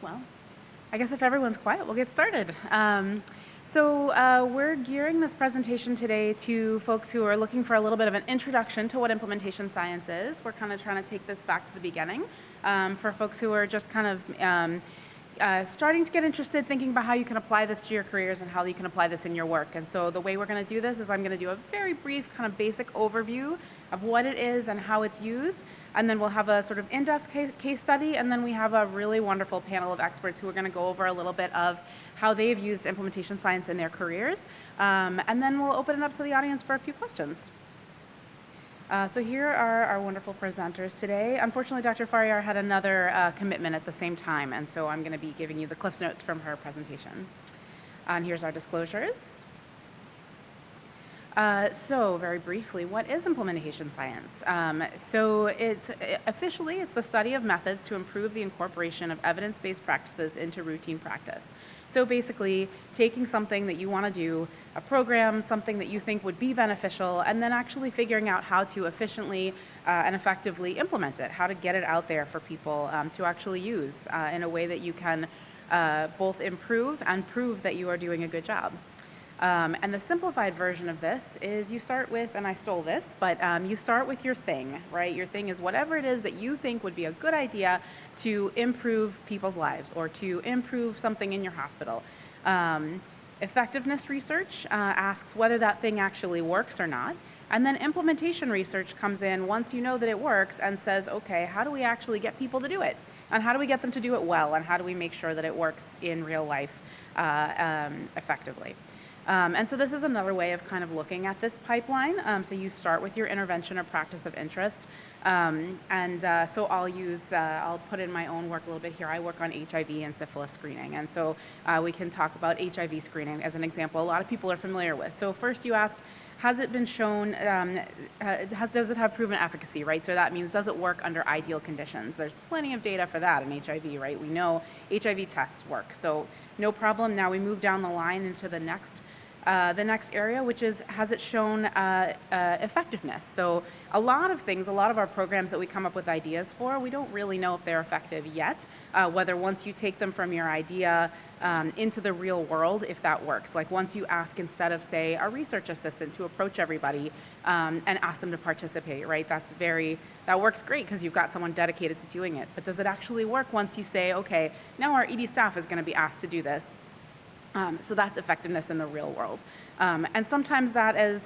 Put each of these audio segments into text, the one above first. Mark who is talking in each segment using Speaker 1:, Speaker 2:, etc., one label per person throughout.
Speaker 1: well, I guess if everyone's quiet, we'll get started. We're gearing this presentation today to folks who are looking for a little bit of an introduction to what implementation science is. We're kind of trying to take this back to the beginning for folks who are just kind of starting to get interested, thinking about how you can apply this to your careers and how you can apply this in your work. And so the way we're going to do this is I'm going to do a very brief kind of basic overview of what it is and how it's used. And then we'll have a sort of in-depth case study, and then we have a really wonderful panel of experts who are going to go over a little bit of how they've used implementation science in their careers. And then we'll open it up to the audience for a few questions. So here are our wonderful presenters today. Unfortunately, Dr. Faryar had another commitment at the same time, and so I'm going to be giving you the Cliffs Notes from her presentation. And here's our disclosures. So very briefly, what is implementation science? So officially, it's the study of methods to improve the incorporation of evidence-based practices into routine practice. So basically, taking something that you want to do, a program, something that you think would be beneficial, and then actually figuring out how to efficiently and effectively implement it, how to get it out there for people to actually use in a way that you can both improve and prove that you are doing a good job. And the simplified version of this is you start with, and I stole this, but you start with your thing, right? Your thing is whatever it is that you think would be a good idea to improve people's lives or to improve something in your hospital. Effectiveness research asks whether that thing actually works or not. And then implementation research comes in once you know that it works and says, okay, how do we actually get people to do it? And how do we get them to do it well? And how do we make sure that it works in real life effectively? And so this is another way of kind of looking at this pipeline. So you start with your intervention or practice of interest. So I'll put in my own work a little bit here. I work on HIV and syphilis screening. And so we can talk about HIV screening as an example a lot of people are familiar with. So first you ask, has it been shown, does it have proven efficacy, right? So that means, does it work under ideal conditions? There's plenty of data for that in HIV, right? We know HIV tests work. So no problem. Now we move down the line into the next area, which is, has it shown effectiveness? So a lot of our programs that we come up with ideas for, we don't really know if they're effective yet, whether once you take them from your idea into the real world, if that works. Like once you ask, instead of say a research assistant, to approach everybody and ask them to participate, right? That works great because you've got someone dedicated to doing it. But does it actually work once you say, okay, now our ED staff is going to be asked to do this? So that's effectiveness in the real world. And sometimes that is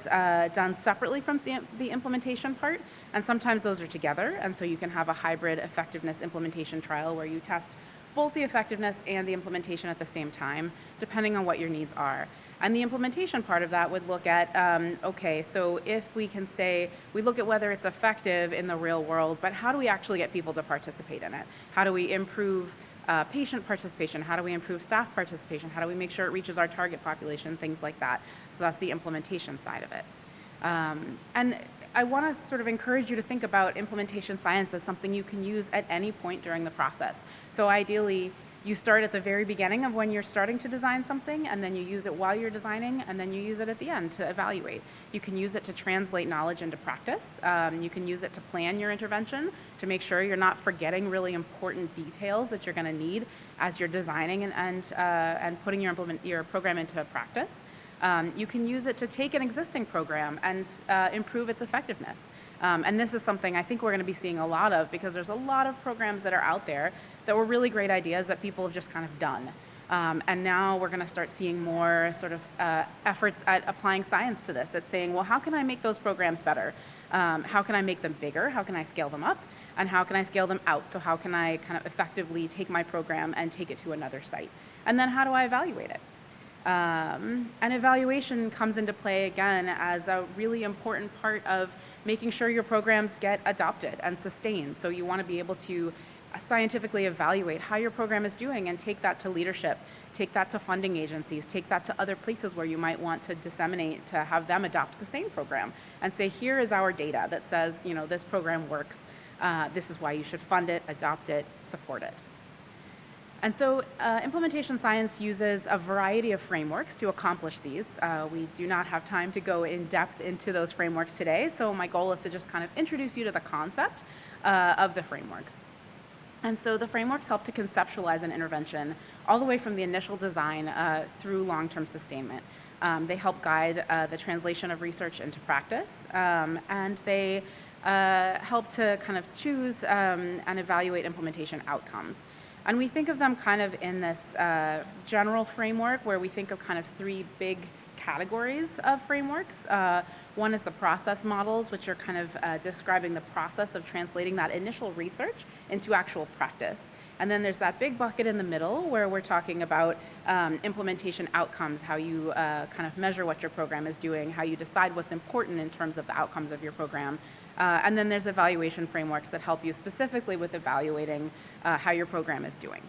Speaker 1: done separately from the implementation part, and sometimes those are together. And so you can have a hybrid effectiveness implementation trial where you test both the effectiveness and the implementation at the same time, depending on what your needs are. And the implementation part of that would look at, okay, so if we can say, we look at whether it's effective in the real world, but how do we actually get people to participate in it? How do we improve patient participation? How do we improve staff participation? How do we make sure it reaches our target population? Things like that. So that's the implementation side of it. And I want to sort of encourage you to think about implementation science as something you can use at any point during the process. So ideally, you start at the very beginning of when you're starting to design something, and then you use it while you're designing, and then you use it at the end to evaluate. You can use it to translate knowledge into practice. You can use it to plan your intervention, to make sure you're not forgetting really important details that you're going to need as you're designing and putting your program into practice. You can use it to take an existing program and improve its effectiveness. And this is something I think we're going to be seeing a lot of, because there's a lot of programs that are out there that were really great ideas that people have just kind of done. And now we're going to start seeing more sort of efforts at applying science to this, at saying, well, how can I make those programs better? How can I make them bigger? How can I scale them up? And how can I scale them out? So how can I kind of effectively take my program and take it to another site? And then how do I evaluate it? And evaluation comes into play again as a really important part of making sure your programs get adopted and sustained. So you want to be able to scientifically evaluate how your program is doing and take that to leadership, take that to funding agencies, take that to other places where you might want to disseminate, to have them adopt the same program and say, here is our data that says, you know, this program works. This is why you should fund it, adopt it, support it. And so implementation science uses a variety of frameworks to accomplish these. We do not have time to go in depth into those frameworks today, so my goal is to just kind of introduce you to the concept of the frameworks. And so the frameworks help to conceptualize an intervention all the way from the initial design through long-term sustainment. They help guide the translation of research into practice, and they help to kind of choose and evaluate implementation outcomes. And we think of them kind of in this general framework where we think of kind of three big categories of frameworks. One is the process models, which are kind of describing the process of translating that initial research into actual practice. And then there's that big bucket in the middle where we're talking about implementation outcomes, how you kind of measure what your program is doing, how you decide what's important in terms of the outcomes of your program. And then there's evaluation frameworks that help you specifically with evaluating how your program is doing.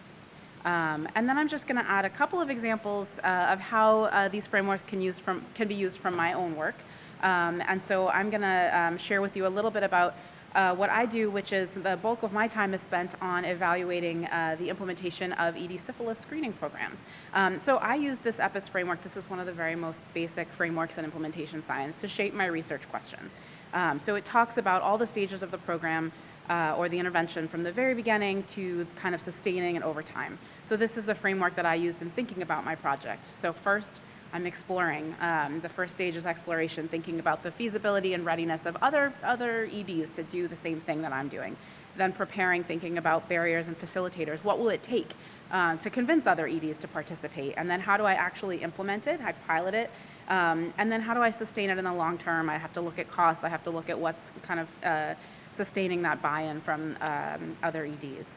Speaker 1: And then I'm just going to add a couple of examples of how these frameworks can be used from my own work. And so I'm going to share with you a little bit about what I do, which is the bulk of my time is spent on evaluating the implementation of ED syphilis screening programs. So I use this EPIS framework. This is one of the very most basic frameworks in implementation science to shape my research question. So it talks about all the stages of the program or the intervention from the very beginning to kind of sustaining and over time. So this is the framework that I used in thinking about my project. So first, I'm exploring. The first stage is exploration, thinking about the feasibility and readiness of other EDs to do the same thing that I'm doing. Then preparing, thinking about barriers and facilitators. What will it take to convince other EDs to participate? And then how do I actually implement it? I pilot it. And then how do I sustain it in the long term? I have to look at costs. I have to look at what's kind of sustaining that buy-in from other EDs.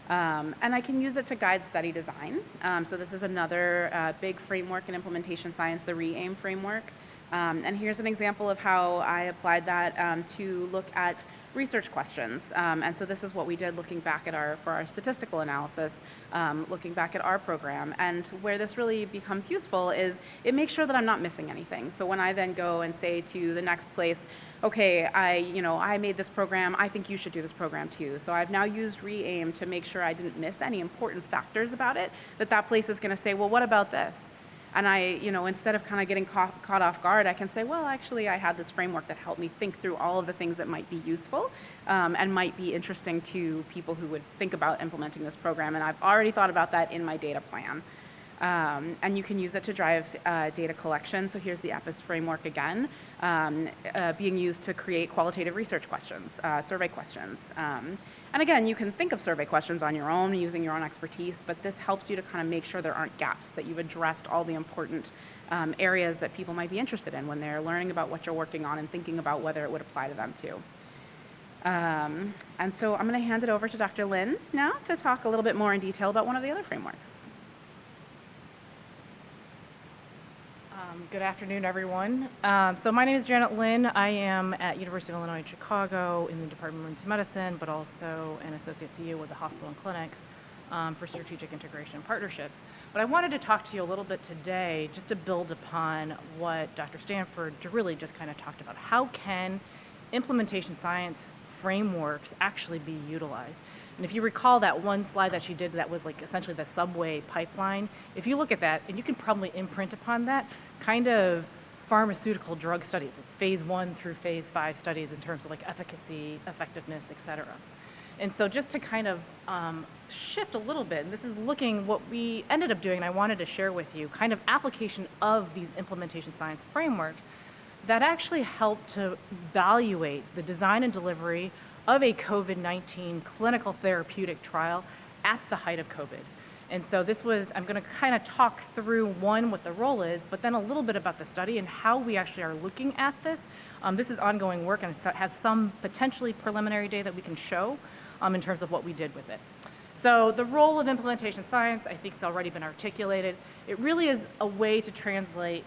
Speaker 1: And I can use it to guide study design. So this is another big framework in implementation science, the RE-AIM framework. And here's an example of how I applied that to look at research questions. And so this is what we did looking back at for our statistical analysis, looking back at our program. And where this really becomes useful is it makes sure that I'm not missing anything. So when I then go and say to the next place, okay, I made this program, I think you should do this program too. So I've now used RE-AIM to make sure I didn't miss any important factors about it, that place is going to say, well, what about this? And instead of kind of getting caught off guard, I can say, well, actually, I had this framework that helped me think through all of the things that might be useful and might be interesting to people who would think about implementing this program. And I've already thought about that in my data plan. And you can use it to drive data collection. So here's the EPIS framework again, being used to create qualitative research questions, survey questions. And again, you can think of survey questions on your own using your own expertise, but this helps you to kind of make sure there aren't gaps, that you've addressed all the important areas that people might be interested in when they're learning about what you're working on and thinking about whether it would apply to them too. And so I'm going to hand it over to Dr. Lin now to talk a little bit more in detail about one of the other frameworks.
Speaker 2: Good afternoon, everyone. So my name is Janet Lin. I am at University of Illinois Chicago in the Department of Emergency Medicine, but also an associate CEO with the hospital and clinics for strategic integration and partnerships. But I wanted to talk to you a little bit today just to build upon what Dr. Stanford really just kind of talked about. How can implementation science frameworks actually be utilized? And if you recall that one slide that she did that was like essentially the subway pipeline, if you look at that, and you can probably imprint upon that, kind of pharmaceutical drug studies. It's phase 1 through phase 5 studies in terms of like efficacy, effectiveness, et cetera. And so just to kind of shift a little bit, and this is looking what we ended up doing, and I wanted to share with you, kind of application of these implementation science frameworks that actually help to evaluate the design and delivery of a COVID-19 clinical therapeutic trial at the height of COVID. And so I'm going to kind of talk through what the role is, but then a little bit about the study and how we actually are looking at this. This is ongoing work and have some potentially preliminary data that we can show in terms of what we did with it. So the role of implementation science, I think it's already been articulated. It really is a way to translate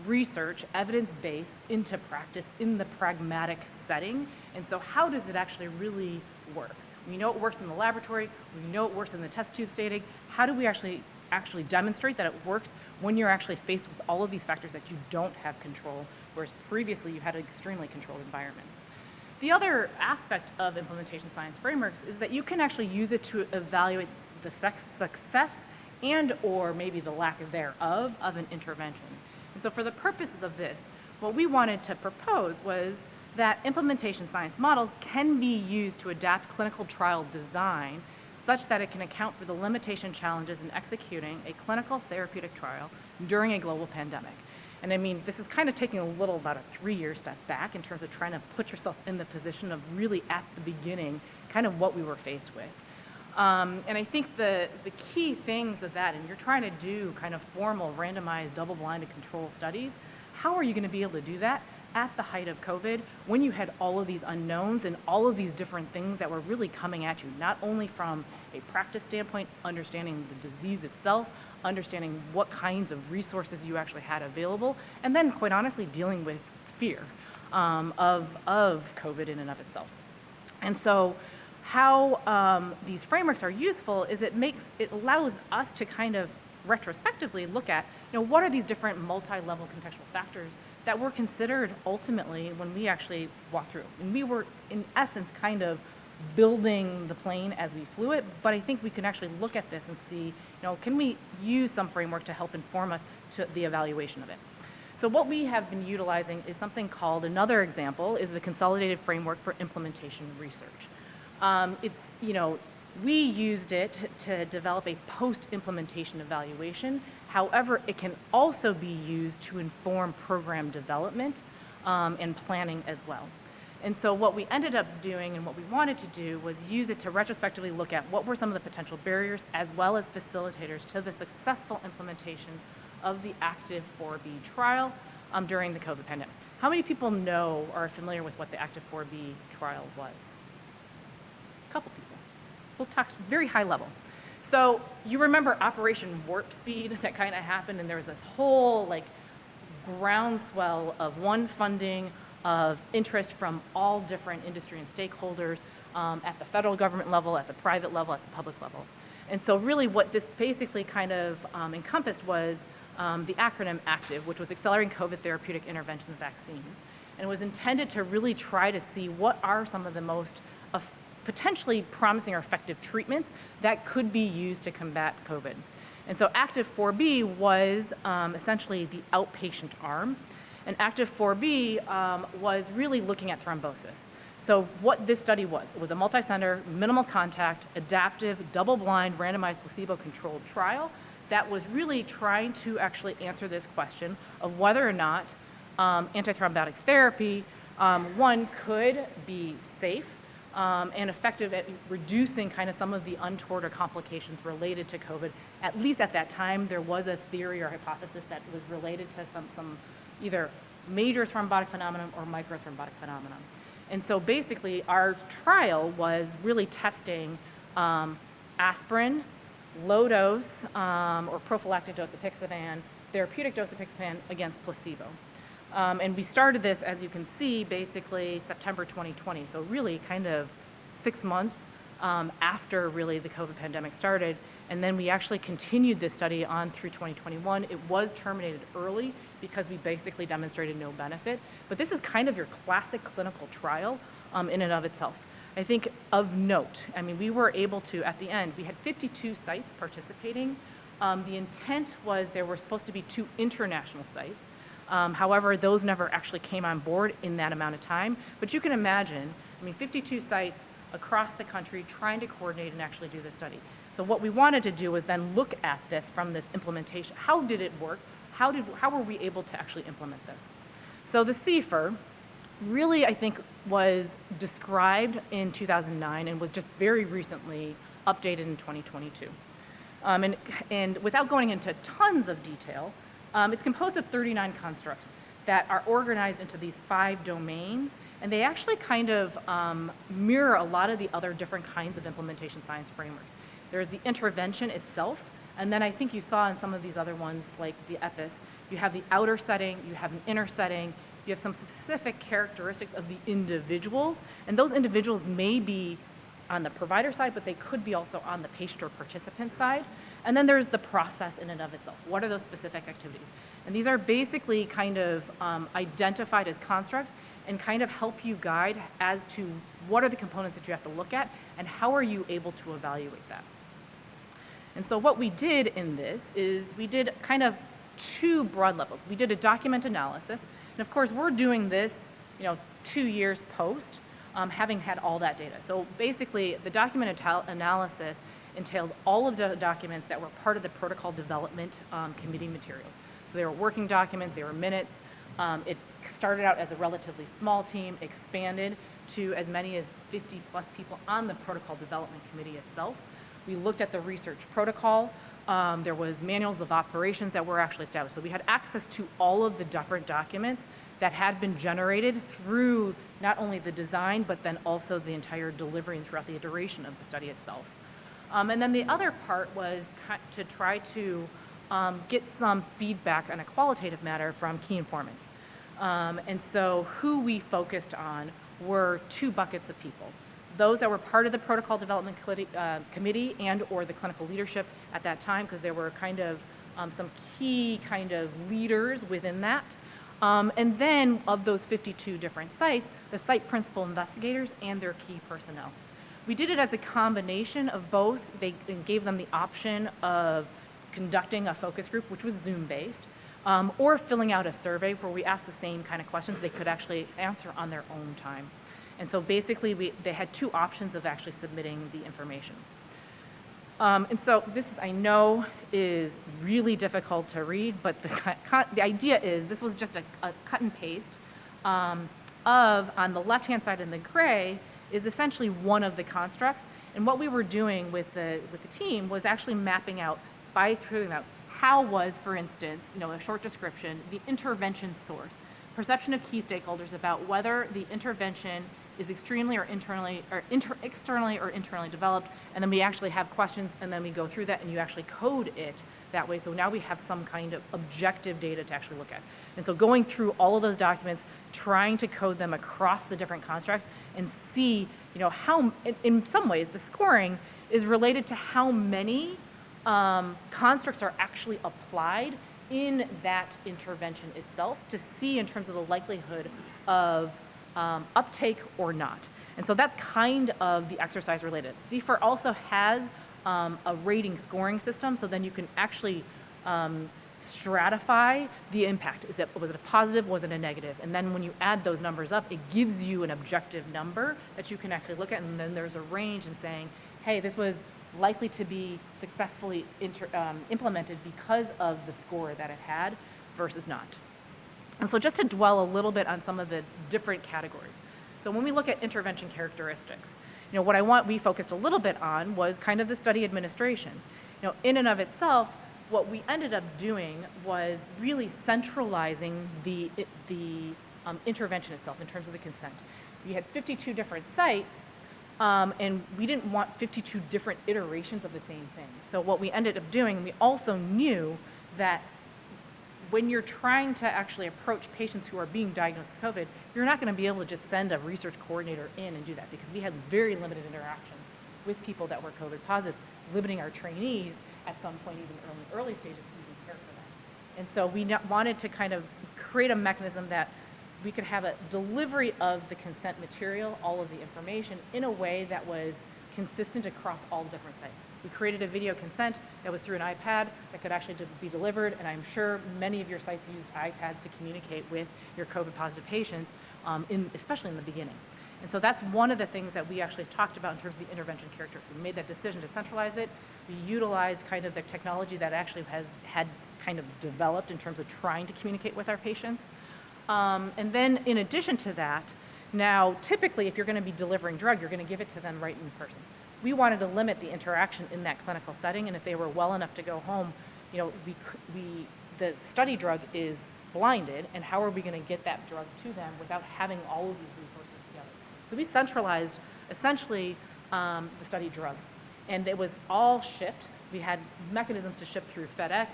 Speaker 2: research, evidence-based, into practice in the pragmatic setting. And so how does it actually really work? We know it works in the laboratory. We know it works in the test tube staging. How do we actually demonstrate that it works when you're actually faced with all of these factors that you don't have control, whereas previously you had an extremely controlled environment? The other aspect of implementation science frameworks is that you can actually use it to evaluate the success and or maybe the lack thereof of an intervention. And so for the purposes of this, what we wanted to propose was that implementation science models can be used to adapt clinical trial design such that it can account for the limitation challenges in executing a clinical therapeutic trial during a global pandemic. And I mean, this is kind of taking about a 3-year step back in terms of trying to put yourself in the position of really at the beginning, kind of what we were faced with. And I think the key things of that, and you're trying to do kind of formal, randomized, double-blinded control studies, how are you going to be able to do that at the height of COVID when you had all of these unknowns and all of these different things that were really coming at you, not only from a practice standpoint, understanding the disease itself, understanding what kinds of resources you actually had available, and then quite honestly dealing with fear of COVID in and of itself. And so how these frameworks are useful is it allows us to kind of retrospectively look at, what are these different multi-level contextual factors that were considered ultimately when we actually walked through. And we were, in essence, kind of building the plane as we flew it, but I think we can actually look at this and see, can we use some framework to help inform us to the evaluation of it. So what we have been utilizing is something called, another example, is the Consolidated Framework for Implementation Research. We used it to develop a post-implementation evaluation. However, it can also be used to inform program development and planning as well. And so what we ended up doing and what we wanted to do was use it to retrospectively look at what were some of the potential barriers as well as facilitators to the successful implementation of the Active 4B trial during the COVID pandemic. How many people know or are familiar with what the Active 4B trial was? A couple people. We'll talk very high level. So you remember Operation Warp Speed that kind of happened, and there was this whole groundswell of funding, of interest from all different industry and stakeholders at the federal government level, at the private level, at the public level. And so really what this basically kind of encompassed was the acronym ACTIVE, which was Accelerating COVID Therapeutic Interventions and Vaccines. And it was intended to really try to see what are some of the most potentially promising or effective treatments that could be used to combat COVID. And so Active 4B was essentially the outpatient arm. And Active 4B was really looking at thrombosis. So what this study was, it was a multi-center, minimal contact, adaptive, double-blind, randomized, placebo-controlled trial that was really trying to actually answer this question of whether or not antithrombotic therapy, one, could be safe and effective at reducing kind of some of the untoward or complications related to COVID. At least at that time, there was a theory or hypothesis that was related to some either major thrombotic phenomenon or microthrombotic phenomenon. And so basically our trial was really testing aspirin, low dose or prophylactic dose of apixaban, therapeutic dose of apixaban against placebo. And we started this, as you can see, basically September 2020. So really kind of 6 months after really the COVID pandemic started. And then we actually continued this study on through 2021. It was terminated early because we basically demonstrated no benefit. But this is kind of your classic clinical trial in and of itself. I think of note, we were able to, at the end, we had 52 sites participating. The intent was there were supposed to be 2 international sites. However, those never actually came on board in that amount of time. But you can imagine, 52 sites across the country trying to coordinate and actually do this study. So what we wanted to do was then look at this from this implementation. How did it work? How were we able to actually implement this? So the CFIR really, I think, was described in 2009 and was just very recently updated in 2022. And without going into tons of detail, it's composed of 39 constructs that are organized into these 5 domains, and they actually kind of mirror a lot of the other different kinds of implementation science frameworks. There's the intervention itself, and then I think you saw in some of these other ones, like the EPIS, you have the outer setting, you have an inner setting, you have some specific characteristics of the individuals, and those individuals may be on the provider side, but they could be also on the patient or participant side. And then there's the process in and of itself. What are those specific activities? And these are basically kind of identified as constructs and kind of help you guide as to what are the components that you have to look at and how are you able to evaluate that. And so what we did in this is we did kind of 2 broad levels. We did a document analysis, and of course we're doing this 2 years post, having had all that data. So basically the document analysis entails all of the documents that were part of the protocol development committee materials. So they were working documents, they were minutes. It started out as a relatively small team, expanded to as many as 50 plus people on the protocol development committee itself. We looked at the research protocol. There was manuals of operations that were actually established. So we had access to all of the different documents that had been generated through not only the design, but then also the entire delivery and throughout the iteration of the study itself. And then the other part was to try to get some feedback on a qualitative matter from key informants. And so who we focused on were two buckets of people. Those that were part of the protocol development committee and or the clinical leadership at that time, because there were kind of some key kind of leaders within that. And then of those 52 different sites, the site principal investigators and their key personnel. We did it as a combination of both. They gave them the option of conducting a focus group, which was Zoom-based, or filling out a survey where we asked the same kind of questions they could actually answer on their own time. And so basically, they had two options of actually submitting the information. And so this, I know, is really difficult to read, but the idea is this was just a cut and paste on the left-hand side in the gray, is essentially one of the constructs. And what we were doing with the team was actually mapping out, by throwing out, how was, for instance, a short description, the intervention source, perception of key stakeholders about whether the intervention is externally or internally developed, and then we actually have questions, and then we go through that, and you actually code it that way. So now we have some kind of objective data to actually look at. And so going through all of those documents, trying to code them across the different constructs, and see, how, in some ways, the scoring is related to how many constructs are actually applied in that intervention itself, to see in terms of the likelihood of uptake or not. And so that's kind of the exercise related. CFIR also has a rating scoring system, so then you can actually stratify the impact. Was it a positive, was it a negative? And then when you add those numbers up, it gives you an objective number that you can actually look at, and then there's a range in saying, hey, this was likely to be successfully implemented because of the score that it had versus not. And so just to dwell a little bit on some of the different categories. So when we look at intervention characteristics, what we focused a little bit on was kind of the study administration. In and of itself, what we ended up doing was really centralizing the intervention itself in terms of the consent. We had 52 different sites, and we didn't want 52 different iterations of the same thing. So what we ended up doing, we also knew that when you're trying to actually approach patients who are being diagnosed with COVID, you're not going to be able to just send a research coordinator in and do that, because we had very limited interaction with people that were COVID positive, limiting our trainees at some point, even early stages, to even care for them. And so we wanted to kind of create a mechanism that we could have a delivery of the consent material, all of the information, in a way that was consistent across all different sites. We created a video consent that was through an iPad that could actually be delivered, and I'm sure many of your sites used iPads to communicate with your COVID-positive patients, especially in the beginning. And so that's one of the things that we actually talked about in terms of the intervention characteristics. We made that decision to centralize it. We utilized kind of the technology that actually had kind of developed in terms of trying to communicate with our patients. And then in addition to that, now typically if you're going to be delivering drug, you're going to give it to them right in person. We wanted to limit the interaction in that clinical setting, and if they were well enough to go home, the study drug is blinded, and how are we going to get that drug to them without having all of these resources together? So we centralized essentially the study drug, and it was all shipped. We had mechanisms to ship through FedEx.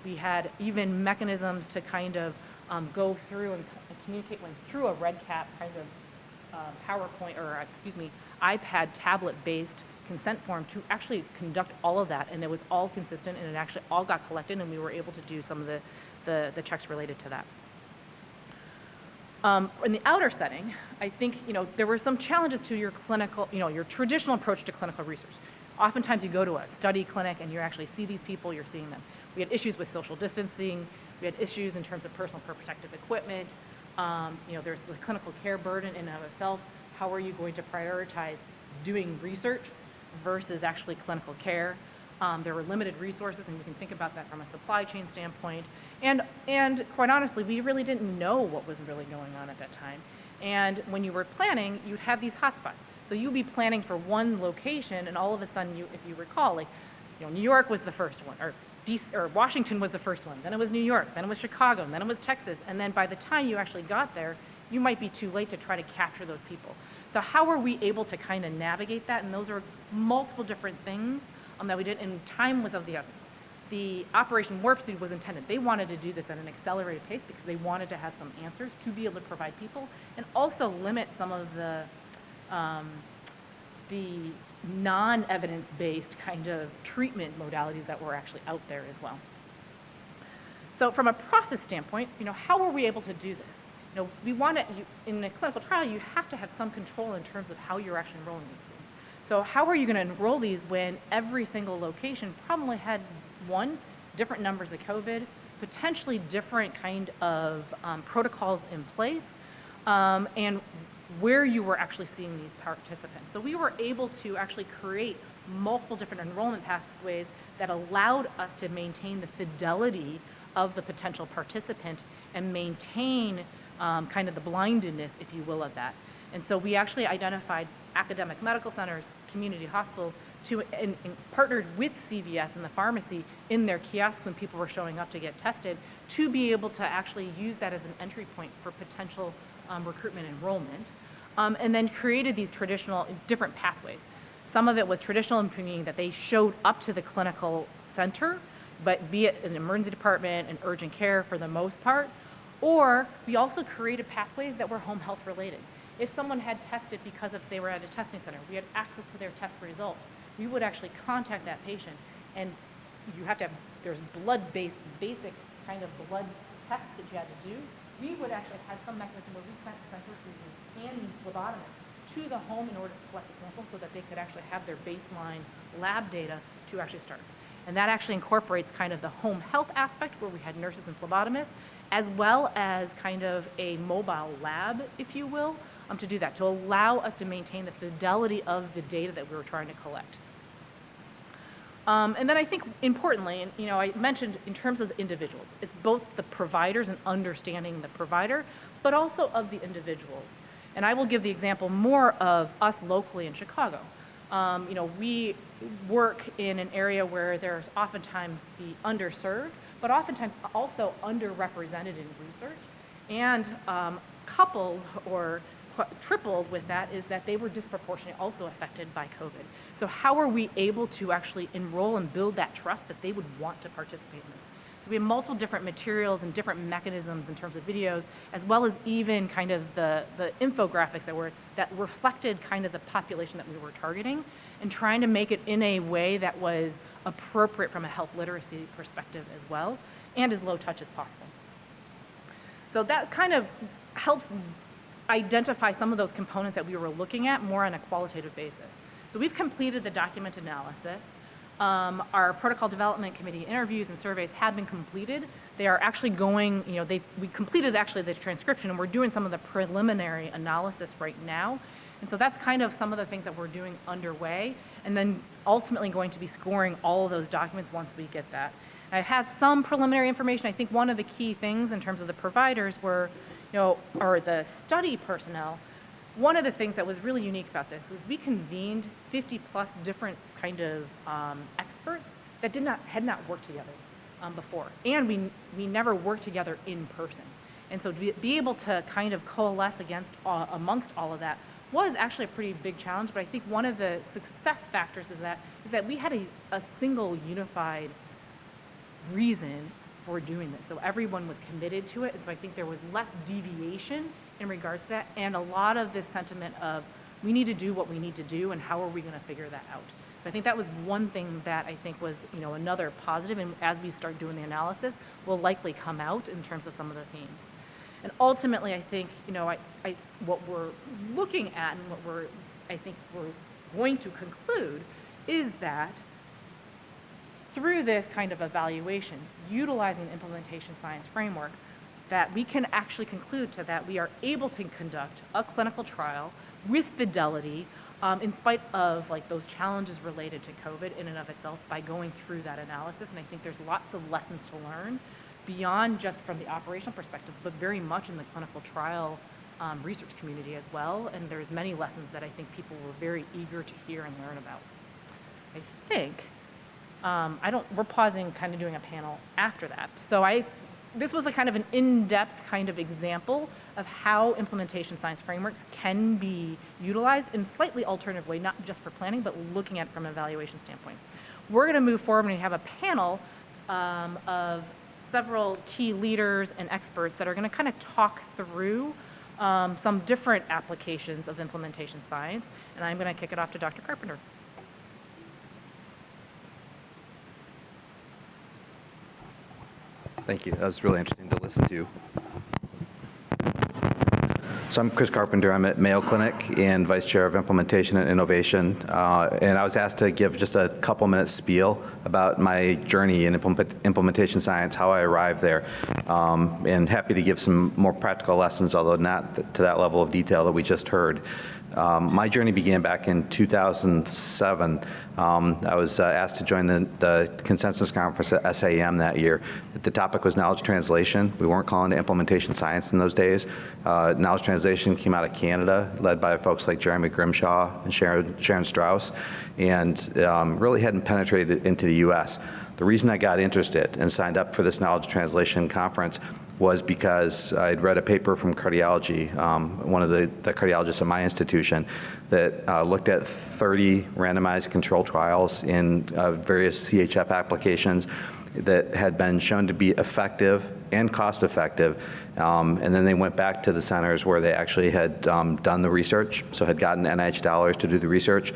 Speaker 2: We had even mechanisms to kind of go through and communicate through a REDCap kind of PowerPoint, or iPad tablet-based consent form to actually conduct all of that, and it was all consistent, and it actually all got collected, and we were able to do some of the checks related to that. In the outer setting, I think there were some challenges to your clinical, your traditional approach to clinical research. Oftentimes you go to a study clinic and you actually see these people, you're seeing them. We had issues with social distancing. We had issues in terms of personal protective equipment. There's the clinical care burden in and of itself. How are you going to prioritize doing research versus actually clinical care. There were limited resources, and you can think about that from a supply chain standpoint. And quite honestly, we really didn't know what was really going on at that time. And when you were planning, you'd have these hotspots. So you'd be planning for one location, and all of a sudden, if you recall, like, New York was the first one, or Washington was the first one, then it was New York, then it was Chicago, and then it was Texas. And then by the time you actually got there, you might be too late to try to capture those people. So how were we able to kind of navigate that? And those are multiple different things that we did, and time was of the essence. The Operation Warp Speed was intended. They wanted to do this at an accelerated pace because they wanted to have some answers to be able to provide people, and also limit some of the non-evidence-based kind of treatment modalities that were actually out there as well. So from a process standpoint, how were we able to do this? We want to, in a clinical trial, you have to have some control in terms of how you're actually enrolling these things. So how are you going to enroll these when every single location probably had, one, different numbers of COVID, potentially different kind of protocols in place, and where you were actually seeing these participants. So we were able to actually create multiple different enrollment pathways that allowed us to maintain the fidelity of the potential participant and maintain kind of the blindedness, if you will, of that. And so we actually identified academic medical centers, community hospitals, and partnered with CVS and the pharmacy in their kiosks when people were showing up to get tested, to be able to actually use that as an entry point for potential recruitment enrollment, and then created these traditional different pathways. Some of it was traditional, meaning that they showed up to the clinical center, but be it an emergency department and urgent care for the most part, or we also created pathways that were home health related. If someone had tested because they were at a testing center, we had access to their test result, we would actually contact that patient, and you have to have, there's blood-based, basic kind of blood tests that you had to do. We would actually have some mechanism where we sent centrifuges and phlebotomists to the home in order to collect the sample so that they could actually have their baseline lab data to actually start. And that actually incorporates kind of the home health aspect where we had nurses and phlebotomists, as well as kind of a mobile lab, if you will, to do that, to allow us to maintain the fidelity of the data that we were trying to collect. And then I think importantly, and I mentioned in terms of the individuals, it's both the providers and understanding the provider, but also of the individuals. And I will give the example more of us locally in Chicago. We work in an area where there's oftentimes the underserved, but oftentimes also underrepresented in research. And coupled or tripled with that is that they were disproportionately also affected by COVID. So how are we able to actually enroll and build that trust that they would want to participate in this? So we have multiple different materials and different mechanisms in terms of videos, as well as even kind of the infographics that reflected kind of the population that we were targeting, and trying to make it in a way that was appropriate from a health literacy perspective as well, and as low touch as possible. So that kind of helps identify some of those components that we were looking at more on a qualitative basis. So we've completed the document analysis. Our protocol development committee interviews and surveys have been completed. They are actually going, we completed actually the transcription, and we're doing some of the preliminary analysis right now. And so that's kind of some of the things that we're doing underway, and then ultimately going to be scoring all of those documents once we get that. I have some preliminary information. I think one of the key things in terms of the providers were, or the study personnel. One of the things that was really unique about this is we convened 50 plus different kind of experts that had not worked together before, and we never worked together in person. And so to be able to kind of coalesce amongst all of that was actually a pretty big challenge. But I think one of the success factors is that we had a single unified reason for doing this. So everyone was committed to it, and so I think there was less deviation in regards to that, and a lot of this sentiment of we need to do what we need to do, and how are we going to figure that out. So I think that was one thing that I think was another positive, and as we start doing the analysis, will likely come out in terms of some of the themes. And ultimately, I think what we're looking at and what I think we're going to conclude is that through this kind of evaluation, utilizing the implementation science framework, that we can actually conclude to that we are able to conduct a clinical trial with fidelity in spite of like those challenges related to COVID in and of itself, by going through that analysis. And I think there's lots of lessons to learn beyond just from the operational perspective, but very much in the clinical trial research community as well. And there's many lessons that I think people were very eager to hear and learn about. I think, we're pausing, kind of doing a panel after that. So this was a kind of an in-depth kind of example of how implementation science frameworks can be utilized in a slightly alternative way, not just for planning, but looking at it from an evaluation standpoint. We're going to move forward and have a panel of several key leaders and experts that are going to kind of talk through some different applications of implementation science, and I'm going to kick it off to Dr. Carpenter.
Speaker 3: Thank you. That was really interesting to listen to. So I'm Chris Carpenter. I'm at Mayo Clinic and Vice Chair of Implementation and Innovation. And I was asked to give just a couple minutes spiel about my journey in implementation science, how I arrived there. And happy to give some more practical lessons, although not to that level of detail that we just heard. My journey began back in 2007. I was asked to join the consensus conference at SAEM that year. The topic was knowledge translation. We weren't calling it implementation science in those days. Knowledge translation came out of Canada, led by folks like Jeremy Grimshaw and Sharon Strauss, and really hadn't penetrated into the US. The reason I got interested and signed up for this knowledge translation conference was because I'd read a paper from cardiology, one of the cardiologists at my institution, that looked at 30 randomized control trials in various CHF applications that had been shown to be effective and cost effective. And then they went back to the centers where they actually had done the research, so had gotten NIH dollars to do the research.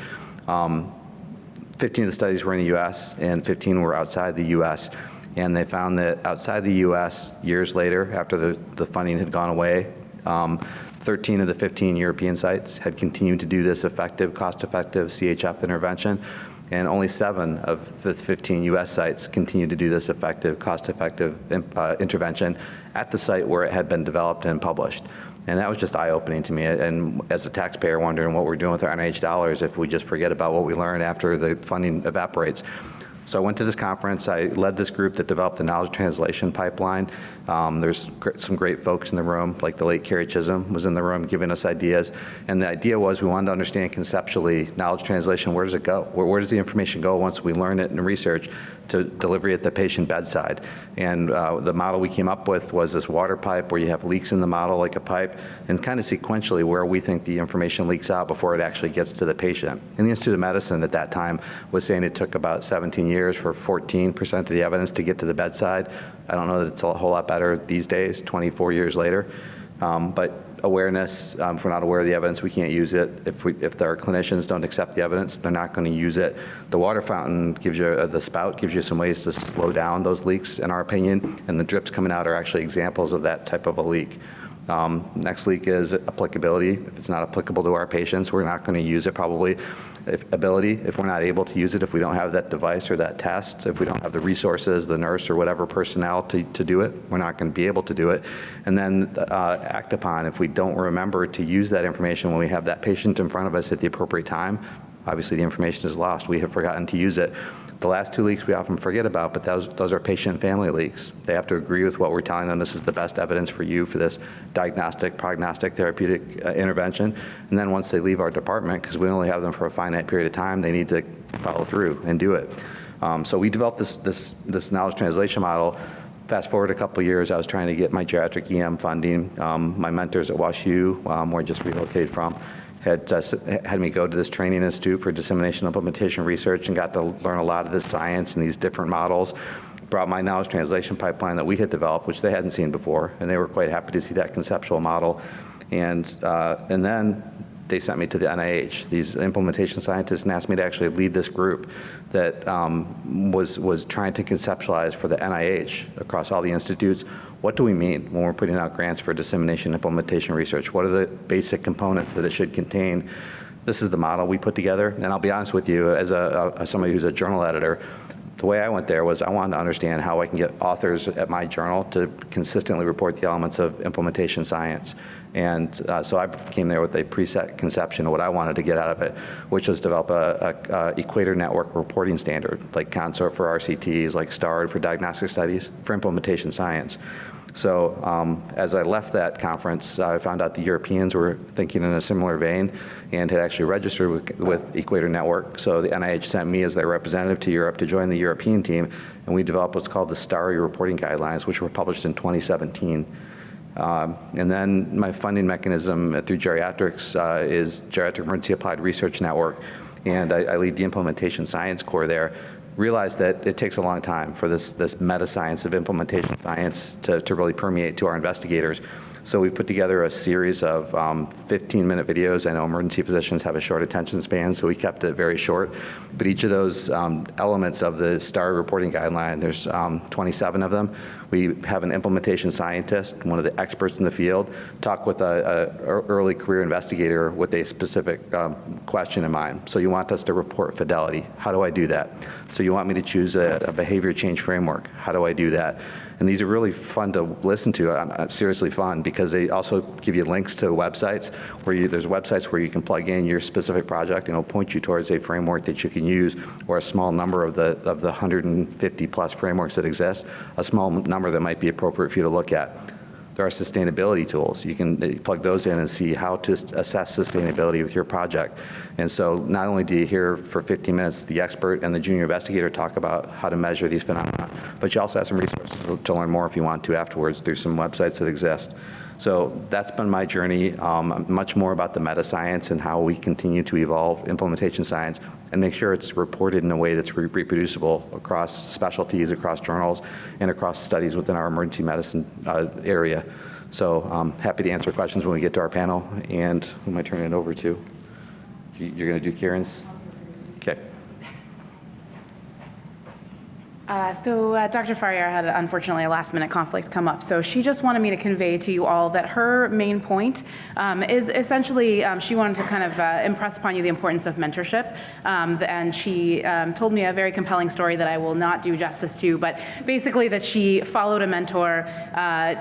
Speaker 3: 15 of the studies were in the US and 15 were outside the US. And they found that outside the US, years later, after the funding had gone away, 13 of the 15 European sites had continued to do this effective, cost-effective CHF intervention, and only 7 of the 15 US sites continued to do this effective, cost-effective intervention at the site where it had been developed and published. And that was just eye-opening to me, and as a taxpayer wondering what we're doing with our NIH dollars if we just forget about what we learned after the funding evaporates. So I went to this conference. I led this group that developed the knowledge translation pipeline. There's some great folks in the room, like the late Carrie Chisholm was in the room giving us ideas. And the idea was we wanted to understand conceptually knowledge translation, where does it go? Where does the information go once we learn it in research to delivery at the patient bedside? And the model we came up with was this water pipe where you have leaks in the model like a pipe, and kind of sequentially where we think the information leaks out before it actually gets to the patient. And the Institute of Medicine at that time was saying it took about 17 years for 14% of the evidence to get to the bedside. I don't know that it's a whole lot better these days, 24 years later. But awareness, if we're not aware of the evidence, we can't use it. If our clinicians don't accept the evidence, they're not going to use it. The water fountain gives you, the spout gives you some ways to slow down those leaks, in our opinion, and the drips coming out are actually examples of that type of a leak. Next leak is applicability. If it's not applicable to our patients, we're not going to use it probably. If we're not able to use it, if we don't have that device or that test, if we don't have the resources, the nurse or whatever personnel to do it, we're not going to be able to do it. And then act upon, if we don't remember to use that information when we have that patient in front of us at the appropriate time, obviously the information is lost. We have forgotten to use it. The last 2 leaks we often forget about, but those are patient and family leaks. They have to agree with what we're telling them. This is the best evidence for you for this diagnostic, prognostic, therapeutic intervention. And then once they leave our department, because we only have them for a finite period of time, they need to follow through and do it. So we developed this knowledge translation model. Fast forward a couple of years, I was trying to get my geriatric EM funding. My mentors at WashU, where I just relocated from, had me go to this training institute for dissemination implementation research and got to learn a lot of the science and these different models. Brought my knowledge translation pipeline that we had developed, which they hadn't seen before, and they were quite happy to see that conceptual model. And then they sent me to the NIH, these implementation scientists, and asked me to actually lead this group that was trying to conceptualize for the NIH across all the institutes. What do we mean when we're putting out grants for dissemination implementation research? What are the basic components that it should contain? This is the model we put together, and I'll be honest with you, as somebody who's a journal editor, The way I went there was I wanted to understand how I can get authors at my journal to consistently report the elements of implementation science. And so I came there with a preset conception of what I wanted to get out of it, which was develop a equator network reporting standard, like Consort for RCTs, like STARD for diagnostic studies, for implementation science. So as I left that conference, I found out the Europeans were thinking in a similar vein and had actually registered with Equator Network. So the NIH sent me as their representative to Europe to join the European team, and we developed what's called the STARI reporting guidelines, which were published in 2017. And then my funding mechanism through geriatrics is Geriatric Emergency Applied Research Network, and I lead the implementation science core there. Realized that it takes a long time for this meta-science of implementation science to really permeate to our investigators. So we put together a series of 15-minute videos. I know emergency physicians have a short attention span, so we kept it very short. But each of those elements of the STAR reporting guideline, there's 27 of them. We have an implementation scientist, one of the experts in the field, talk with a early career investigator with a specific question in mind. So you want us to report fidelity. How do I do that? So you want me to choose a behavior change framework. How do I do that? And these are really fun to listen to, seriously fun, because they also give you links to websites where there's websites where you can plug in your specific project and it'll point you towards a framework that you can use, or a small number of the 150 plus frameworks that exist, a small number that might be appropriate for you to look at. There are sustainability tools. You can plug those in and see how to assess sustainability with your project. And so not only do you hear for 15 minutes the expert and the junior investigator talk about how to measure these phenomena, but you also have some resources to learn more if you want to afterwards through some websites that exist. So that's been my journey, much more about the meta-science and how we continue to evolve implementation science and make sure it's reported in a way that's reproducible across specialties, across journals, and across studies within our emergency medicine area. So I'm happy to answer questions when we get to our panel. And who am I turning it over to? You're going to do Kiran's? Okay.
Speaker 1: So Dr. Faryar had, unfortunately, a last-minute conflict come up. So she just wanted me to convey to you all that her main point is essentially she wanted to kind of impress upon you the importance of mentorship. And she told me a very compelling story that I will not do justice to, but basically that she followed a mentor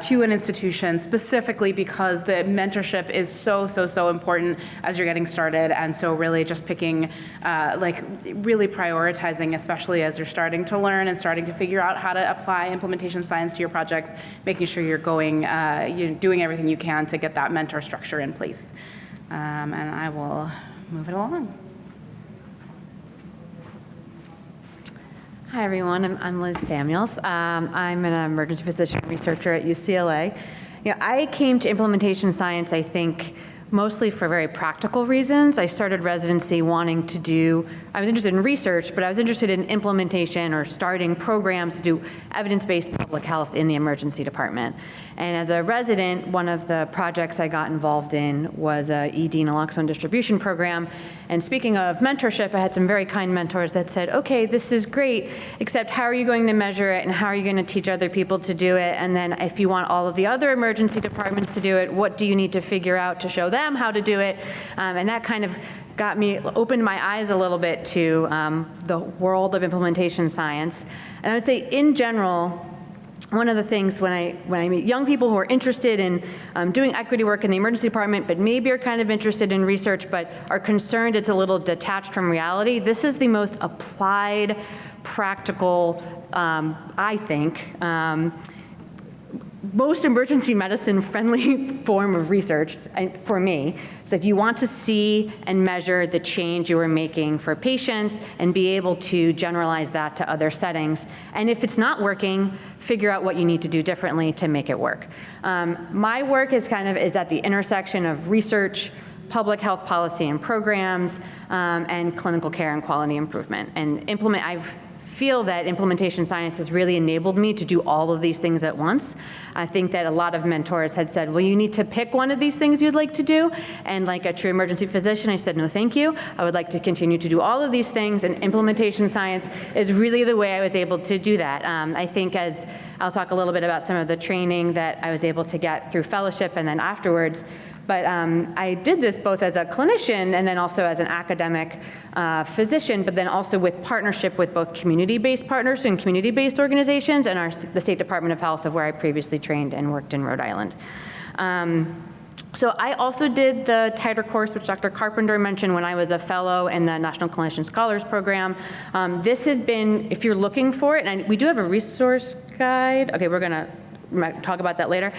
Speaker 1: to an institution specifically because the mentorship is so important as you're getting started. And so really just picking, really prioritizing, especially as you're starting to learn and starting to figure out how to apply implementation science to your projects, making sure you're doing everything you can to get that mentor structure in place. And I will move it along.
Speaker 4: Hi, everyone. I'm Liz Samuels. I'm an emergency physician researcher at UCLA. I came to implementation science, I think, mostly for very practical reasons. I started residency wanting to do, I was interested in research, but I was interested in implementation or starting programs to do evidence-based public health in the emergency department. And as a resident, one of the projects I got involved in was a ED naloxone distribution program. And speaking of mentorship, I had some very kind mentors that said, okay, this is great, except how are you going to measure it and how are you going to teach other people to do it? And then if you want all of the other emergency departments to do it, what do you need to figure out to show them how to do it? And that kind of opened my eyes a little bit to the world of implementation science. And I would say in general, one of the things when I meet young people who are interested in doing equity work in the emergency department, but maybe are kind of interested in research, but are concerned it's a little detached from reality, this is the most applied, practical, I think, most emergency medicine friendly form of research for me. So if you want to see and measure the change you are making for patients and be able to generalize that to other settings, and if it's not working, figure out what you need to do differently to make it work. My work is at the intersection of research, public health policy and programs, and clinical care and quality improvement. And I feel that implementation science has really enabled me to do all of these things at once. I think that a lot of mentors had said, well, you need to pick one of these things you'd like to do. And like a true emergency physician, I said, no, thank you. I would like to continue to do all of these things, and implementation science is really the way I was able to do that. I think I'll talk a little bit about some of the training that I was able to get through fellowship and then afterwards, But I did this both as a clinician and then also as an academic physician, but then also with partnership with both community-based partners and community-based organizations and the State Department of Health, of where I previously trained and worked in Rhode Island. So I also did the tighter course, which Dr. Carpenter mentioned, when I was a fellow in the National Clinician Scholars Program. This has been, if you're looking for it, and we do have a resource guide. Okay, we're gonna talk about that later.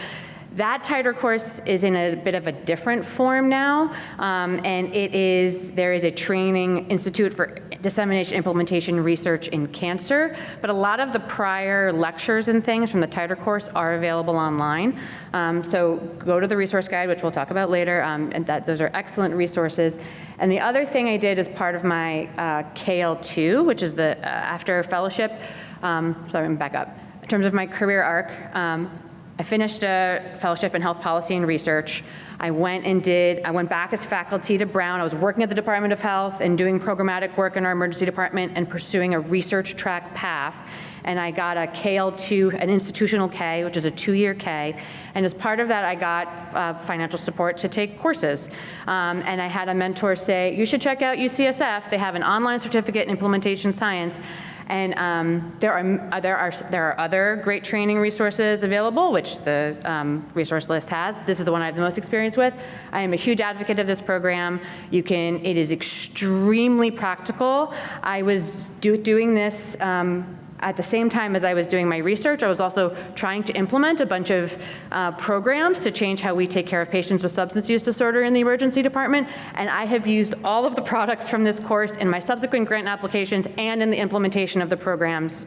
Speaker 4: That tighter course is in a bit of a different form now, and there is a training institute for dissemination, implementation, research in cancer, but a lot of the prior lectures and things from the tighter course are available online. So go to the resource guide, which we'll talk about later, and those are excellent resources. And the other thing I did as part of my KL2, which is the after fellowship, sorry, let me back up. In terms of my career arc, I finished a fellowship in health policy and research. I went back as faculty to Brown. I was working at the Department of Health and doing programmatic work in our emergency department and pursuing a research track path. And I got a KL2, an institutional K, which is a 2-year K. And as part of that, I got financial support to take courses. And I had a mentor say, you should check out UCSF. They have an online certificate in implementation science. And there are other great training resources available, which the resource list has. This is the one I have the most experience with. I am a huge advocate of this program. It is extremely practical. I was doing this at the same time as I was doing my research. I was also trying to implement a bunch of programs to change how we take care of patients with substance use disorder in the emergency department. And I have used all of the products from this course in my subsequent grant applications and in the implementation of the programs.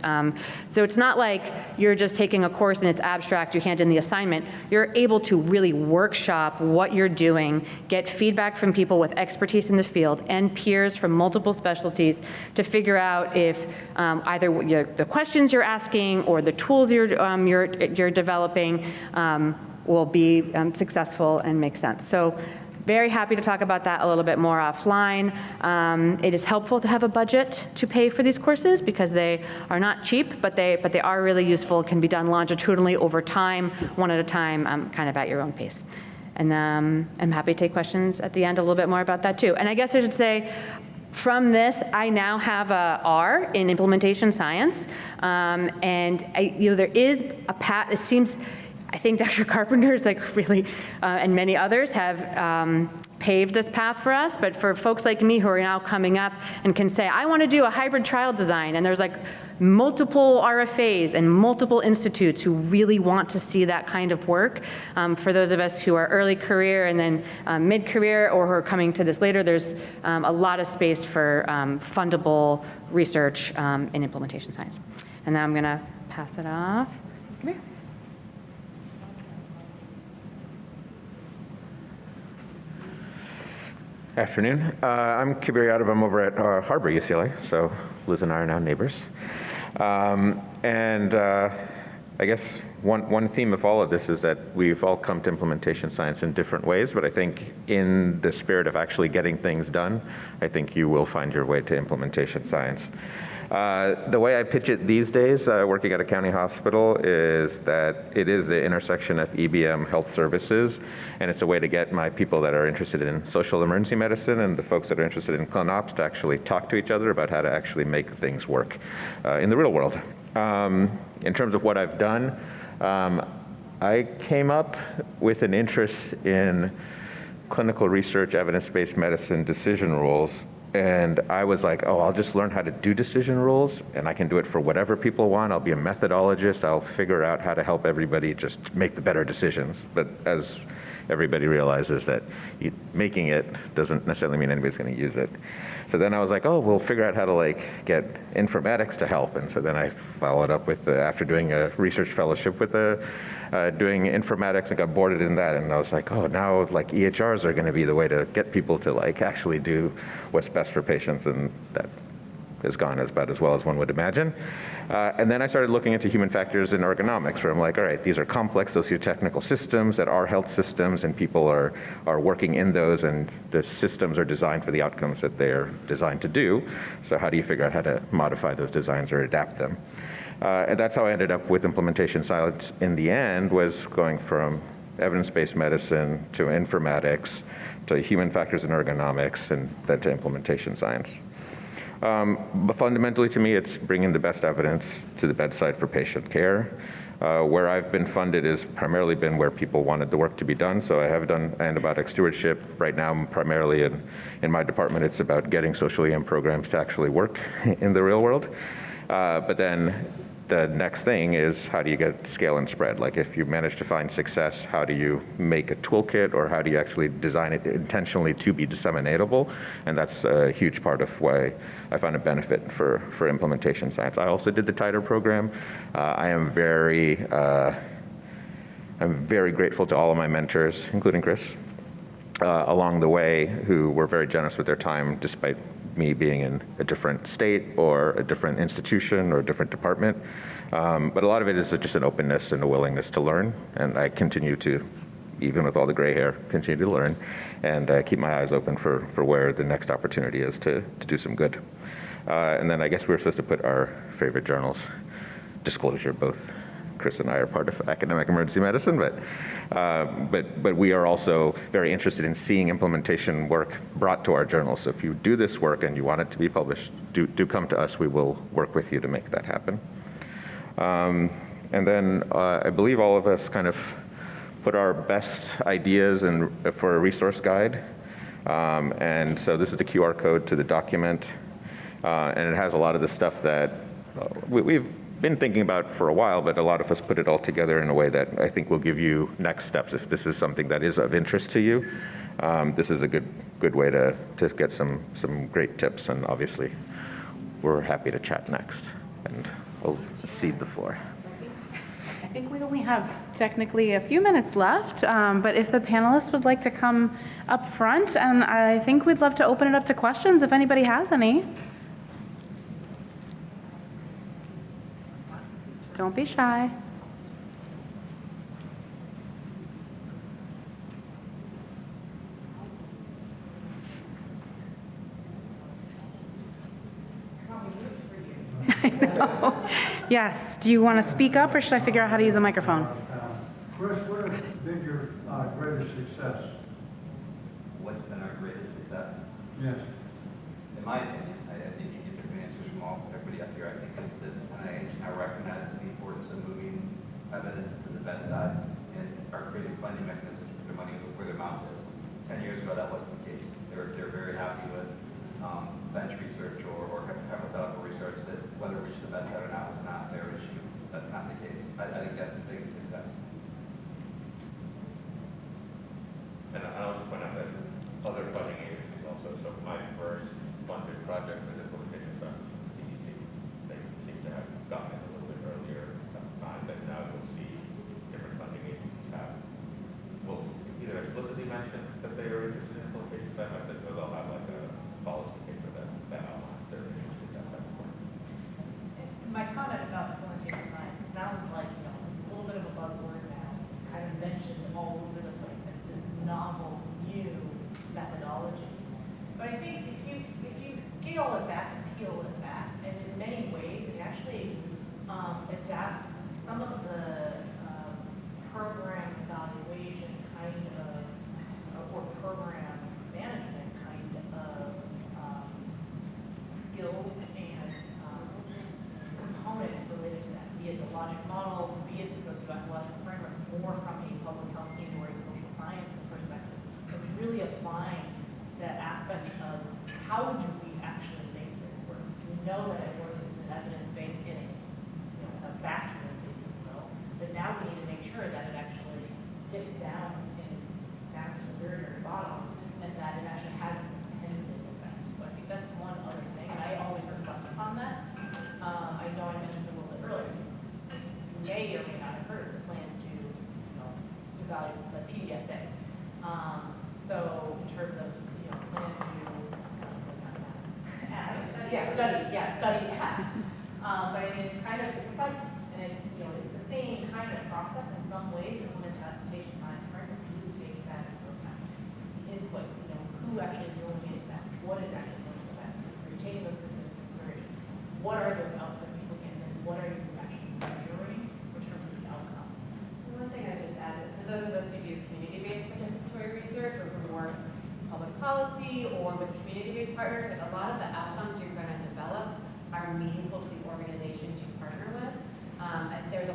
Speaker 4: So it's not like you're just taking a course and it's abstract, you hand in the assignment. You're able to really workshop what you're doing, get feedback from people with expertise in the field and peers from multiple specialties to figure out if either the questions you're asking or the tools you're developing will be successful and make sense. So very happy to talk about that a little bit more offline. It is helpful to have a budget to pay for these courses because they are not cheap, but they are really useful, can be done longitudinally over time, one at a time, kind of at your own pace. And I'm happy to take questions at the end a little bit more about that too. And I guess I should say, from this, I now have a R in implementation science, and there is a path. It seems, I think Dr. Carpenter is really, and many others have paved this path for us. But for folks like me who are now coming up and can say, I want to do a hybrid trial design, and there's multiple RFAs and multiple institutes who really want to see that kind of work. For those of us who are early career and then mid-career or who are coming to this later, there's a lot of space for fundable research in implementation science. And now I'm going to pass it off. Come here.
Speaker 5: Afternoon. I'm Kabir Yadav. I'm over at Harbor, UCLA, so Liz and I are now neighbors. I guess one theme of all of this is that we've all come to implementation science in different ways, but I think in the spirit of actually getting things done, I think you will find your way to implementation science. The way I pitch it these days, working at a county hospital, is that it is the intersection of EBM health services, and it's a way to get my people that are interested in social emergency medicine and the folks that are interested in ClinOps to actually talk to each other about how to actually make things work in the real world. In terms of what I've done, I came up with an interest in clinical research, evidence-based medicine decision rules. And I was like, oh, I'll just learn how to do decision rules, and I can do it for whatever people want. I'll be a methodologist. I'll figure out how to help everybody just make the better decisions. But as everybody realizes that making it doesn't necessarily mean anybody's going to use it. So then I was like, oh, we'll figure out how to get informatics to help. And so then I followed up with, after doing a research fellowship with doing informatics and got boarded in that. And I was like, oh, now EHRs are going to be the way to get people to actually do what's best for patients. And that has gone about as well as one would imagine. And then I started looking into human factors in ergonomics, where I'm like, all right, these are complex socio-technical systems that are health systems, and people are working in those, and the systems are designed for the outcomes that they're designed to do. So how do you figure out how to modify those designs or adapt them? And that's how I ended up with implementation science in the end, was going from evidence-based medicine to informatics to human factors and ergonomics, and then to implementation science. But fundamentally to me, it's bringing the best evidence to the bedside for patient care. Where I've been funded has primarily been where people wanted the work to be done. So I have done antibiotic stewardship. Right now, primarily in my department, it's about getting social EM programs to actually work in the real world. But then the next thing is, how do you get scale and spread? Like, if you manage to find success, how do you make a toolkit, or how do you actually design it intentionally to be disseminatable? And that's a huge part of why I found a benefit for implementation science. I also did the TITRE program. I'm very grateful to all of my mentors, including Chris, along the way, who were very generous with their time, despite me being in a different state or a different institution or a different department. But a lot of it is just an openness and a willingness to learn. And I continue to, even with all the gray hair, continue to learn and keep my eyes open for where the next opportunity is to do some good. And then I guess we were supposed to put our favorite journals. Disclosure, both Chris and I are part of academic emergency medicine, but we are also very interested in seeing implementation work brought to our journals. So if you do this work and you want it to be published, do come to us. We will work with you to make that happen. And then I believe all of us kind of put our best ideas for a resource guide. And so this is the QR code to the document. And it has a lot of the stuff that we've been thinking about for a while, but a lot of us put it all together in a way that I think will give you next steps. If this is something that is of interest to you, this is a good way to get some great tips. And obviously, we're happy to chat next. And I'll cede the floor.
Speaker 1: I think we only have technically a few minutes left, but if the panelists would like to come up front, and I think we'd love to open it up to questions if anybody has any. Don't be shy. I know. Yes. Do you want to speak up, or should I figure out how to use a microphone?
Speaker 6: Chris, what has been your greatest success?
Speaker 7: What's been our greatest success?
Speaker 6: Yes.
Speaker 7: In my opinion, I think you get different answers from everybody up here. I think it's that NIH now recognizes the importance of moving evidence to the bedside and are creating funding mechanisms to put their money where their mouth is. 10 years ago, that wasn't the case. They're very happy with bench research or hypothetical research that whether it reached the bedside or not was not their issue. That's not the case. I think that's the biggest success.
Speaker 5: And I'll just point out that other funding agencies also. So my first funded project was implementation stuff with CDC. They seem to have gotten it a little bit earlier time, but now we'll see different funding agencies will either explicitly mention that they are interested in implementation side methods, or they'll have like a policy paper that outlines their interest in that type of work.
Speaker 2: My comment about implementation science, it sounds like, it's a little bit of a buzzword now, kind of mentioned all over the place as this novel, new methodology. But I think if you scale it back and peel it back, and in many ways, it actually adapts some of the program evaluation kind of, or program management kind of skills and components related to that, be it the logic model, be it the socio-ecological framework, more from a public health and or a social science perspective. But really applying that aspect of how do we actually make this work? We know that it works in an evidence-based in a vacuum, if you will, but now we need to make sure that it actually gets down to the very, very bottom, and that it actually has its intended effect. So I think that's one other thing, and I always reflect upon that. I know I mentioned a little bit earlier, you may or may not have heard of the plan to evaluate the PDSA. So in terms of plan to study that. But I mean, it's kind of, it's a cycle, and it's the same kind of process in some ways. Implementation science framework really takes that into account. Inputs, who actually is going into that, what is actually going into that. You're taking those things into consideration. What are those outputs people get, and what are you actually measuring in terms of the outcome?
Speaker 8: One thing I would just add, for those of us who do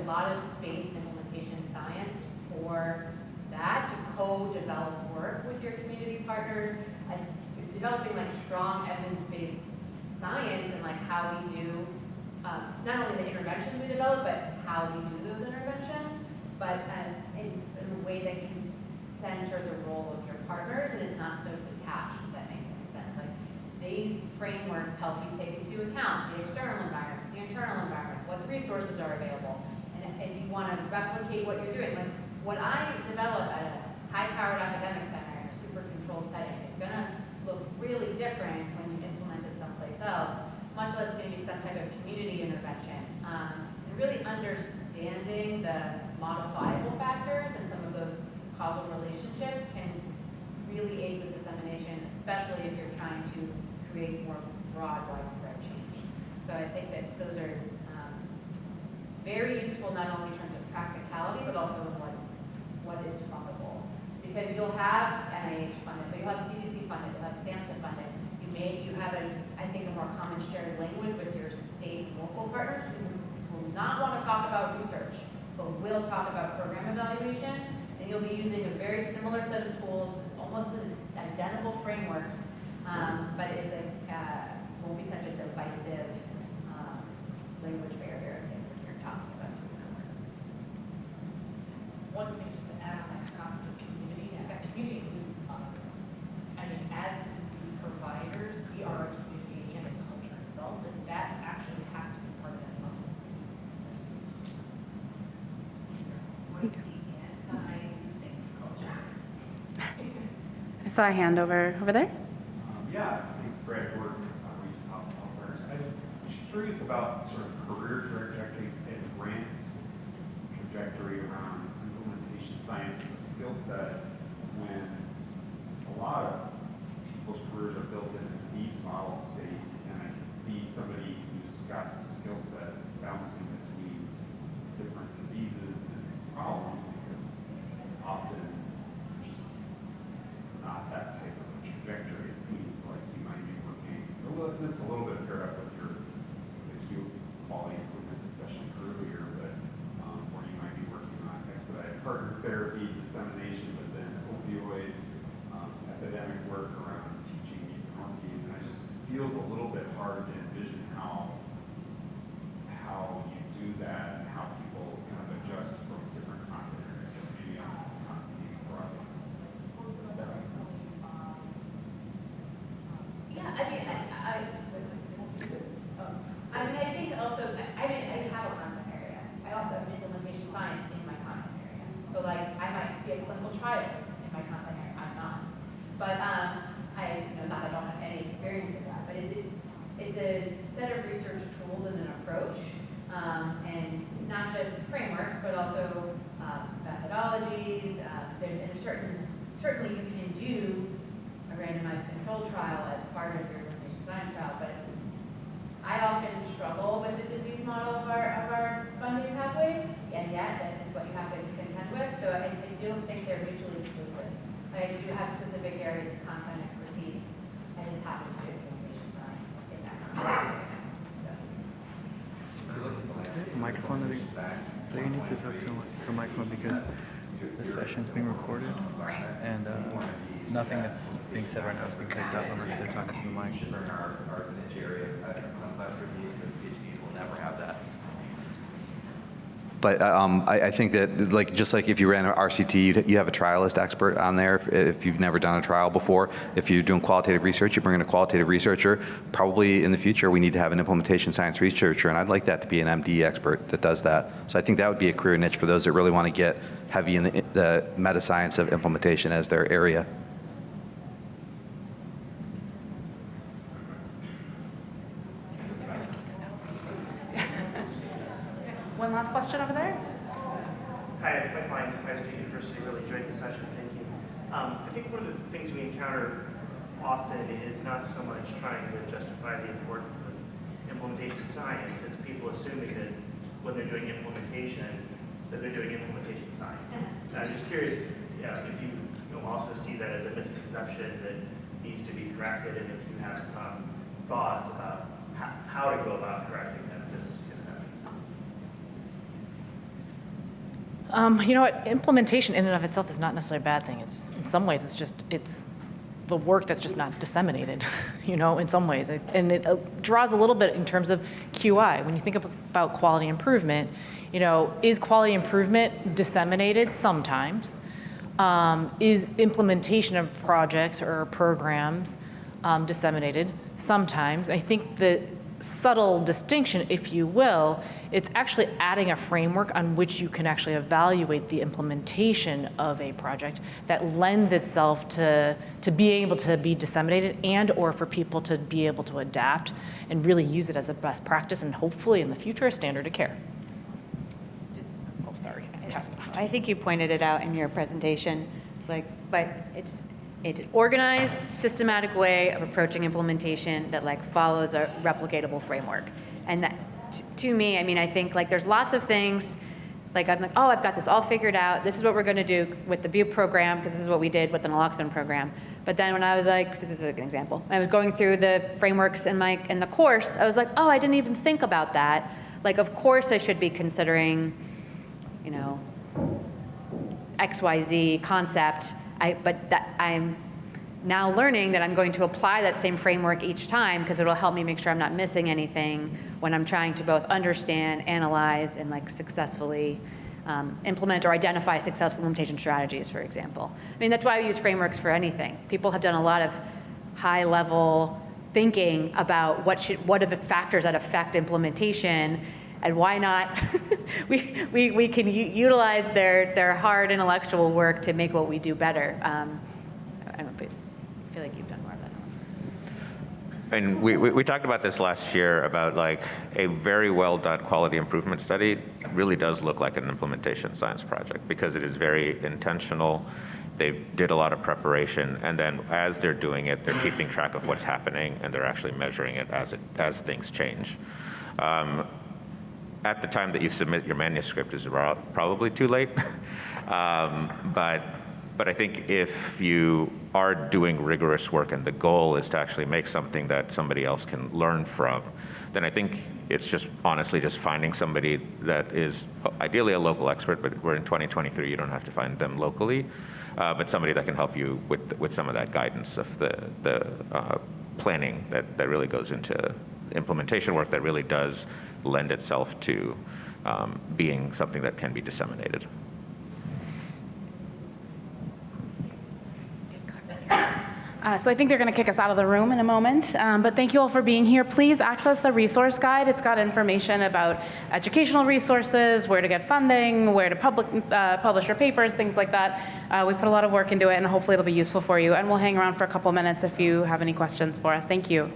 Speaker 4: a lot of space in implementation science for that, to co-develop work with your community partners, and developing like strong evidence-based science and like how we do not only the interventions we develop, but how we do those interventions, but in a way that can center the role of your partners and is not so detached, if that makes any sense. Like these frameworks help you take into account the external environment, the internal environment, what resources are available, and if you want to replicate what you're doing. Like what I develop at a high-powered academic center in a super controlled setting is going to look really different when you implement it someplace else, much less maybe some type of community intervention. And really understanding the modifiable factors and some of those causal relationships can really aid with dissemination, especially if you're trying to create more broad, widespread change. So I think that those are very useful not only in terms of practicality, but also in what is fundable. Because you'll have NIH-funded, but you'll have CDC-funded, you'll have SAMHSA-funded. You have, I think, a more common shared language with your state and local partners who will not want to talk about research, but will talk about program evaluation. And you'll be using a very similar set of tools, almost identical frameworks, but it won't be such a divisive language barrier if you're talking about doing that work.
Speaker 2: One thing just to add on that concept of community, that community includes us. I mean, as providers, we are a community and a culture itself, and that actually has to be part of that process.
Speaker 1: I saw a hand over there.
Speaker 8: Yeah, thanks, Brad Gordon, Regis Hospital Partners. I was curious about sort of career trajectory and grants trajectory around implementation science as a skill set when a lot of people's careers are built in a disease model state, and I can see somebody who's got the skill set bouncing between different diseases and problems because often it's not that type of a trajectory. It seems like you might be working, this a little bit paired up with your some of the acute quality improvement discussion earlier, but where you might be working on expedited partner therapy, dissemination, but then opioid epidemic work around teaching buprenorphine, and it just feels a little bit hard to envision how you do that and how people kind of adjust from different content areas. But maybe I'm not seeing broadly.
Speaker 4: Yeah, I think also, I have a content area. I also have implementation science in my content area. So like, I might be a clinical trialist in my content area. I'm not. But not that I don't have any experience with that, but it's a set of research tools and an approach, and not just frameworks, but also methodologies. Certainly you can do a randomized control trial as part of your implementation science trial, but I often struggle with the disease model of our funding pathways, and yet that is what you have to contend with. So I don't think they're mutually exclusive. I do have specific areas of content expertise. I just happen to do implementation science in that context.
Speaker 9: Microphone, do you need to talk to a microphone because the session's being recorded and nothing that's being said right now is being picked up unless they're talking to the mic.
Speaker 7: Our niche area, complex reviews for PhDs will never have that.
Speaker 3: But I think that just like if you ran an RCT, you have a trialist expert on there. If you've never done a trial before, if you're doing qualitative research, you bring in a qualitative researcher. Probably in the future, we need to have an implementation science researcher, and I'd like that to be an MD expert that does that. So I think that would be a career niche for those that really want to get heavy in the meta science of implementation as their area.
Speaker 1: One last question over there.
Speaker 10: Hi, Mike Lyons, Ohio State University. Really enjoyed the session. Thank you. I think one of the things we encounter often is not so much trying to justify the importance of implementation science as people assuming that when they're doing implementation, that they're doing implementation science. And I'm just curious if you also see that as a misconception that needs to be corrected, and if you have some thoughts about how to go about correcting that misconception.
Speaker 2: You know what, implementation in and of itself is not necessarily a bad thing. It's, in some ways, it's the work that's just not disseminated, you know, in some ways. And it draws a little bit in terms of QI. When you think about quality improvement, you know, is quality improvement disseminated? Sometimes. Is implementation of projects or programs disseminated? Sometimes. I think the subtle distinction, if you will, it's actually adding a framework on which you can actually evaluate the implementation of a project that lends itself to being able to be disseminated and or for people to be able to adapt and really use it as a best practice and hopefully in the future a standard of care. Oh, sorry.
Speaker 4: I think you pointed it out in your presentation, like, but it's an organized, systematic way of approaching implementation that like follows a replicatable framework. And that, to me, I mean, I think like there's lots of things, like I'm like, oh, I've got this all figured out. This is what we're going to do with the BUPE program, because this is what we did with the naloxone program. But then when I was like, this is an example, I was going through the frameworks in the course, I was like, oh, I didn't even think about that. Like, of course I should be considering, you know, XYZ concept, but that I'm now learning that I'm going to apply that same framework each time because it'll help me make sure I'm not missing anything when I'm trying to both understand, analyze, and like successfully implement or identify successful implementation strategies, for example. I mean, that's why we use frameworks for anything. People have done a lot of high-level thinking about what are the factors that affect implementation, and why not we can utilize their hard intellectual work to make what we do better. I feel like you've done more of that.
Speaker 5: And we talked about this last year about like a very well done quality improvement study really does look like an implementation science project because it is very intentional. They did a lot of preparation, and then as they're doing it, they're keeping track of what's happening, and they're actually measuring it as things change. At the time that you submit your manuscript is probably too late, but I think if you are doing rigorous work and the goal is to actually make something that somebody else can learn from, then I think it's just honestly just finding somebody that is ideally a local expert, but we're in 2023, you don't have to find them locally, but somebody that can help you with some of that guidance of the planning that really goes into implementation work that really does lend itself to being something that can be disseminated.
Speaker 1: So I think they're going to kick us out of the room in a moment, but thank you all for being here. Please access the resource guide. It's got information about educational resources, where to get funding, where to publish your papers, things like that. We put a lot of work into it, and hopefully it'll be useful for you. And we'll hang around for a couple minutes if you have any questions for us. Thank you.